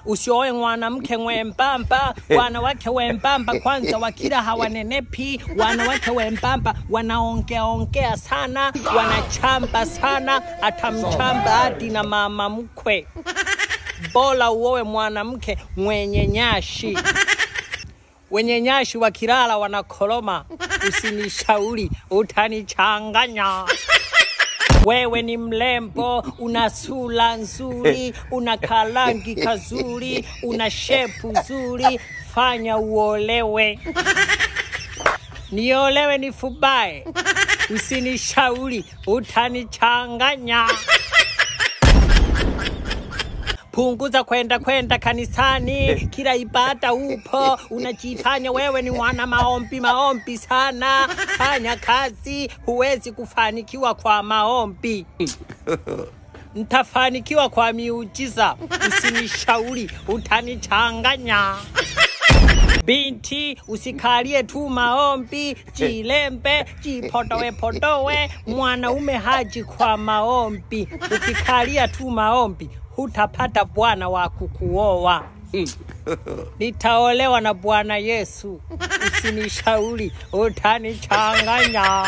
Usioe mwanamke mwembamba, wanawake wembamba kwanza wakila hawanenepi, wanawake wembamba wanaongea sana, wanachamba sana, atamchamba hadi na mama mkwe. Bora uoe mwanamke mwenye nyashi. Wenye nyashi wakilala wanakoloma, usinishauri utanichanganya. Wewe ni mlembo, una sura nzuri, una kalangi kazuri, una shepu nzuri, fanya uolewe. Niolewe nifubae, usinishauri utanichanganya. Punguza kwenda kanisani, kila ibada upo, unajifanya wewe ni wana maombi sana. Fanya kazi, huwezi kufanikiwa kwa maombi. Nitafanikiwa kwa miujiza, usinishauri utanichanganya. Binti, usikalie tu maombi, jilembe, jipodowe, mwanaume haji kwa maombi. Ukikalia tu maombi, hutapata bwana wa kukuoa. Nitaolewa na Bwana Yesu, usinishauri utanichanganya.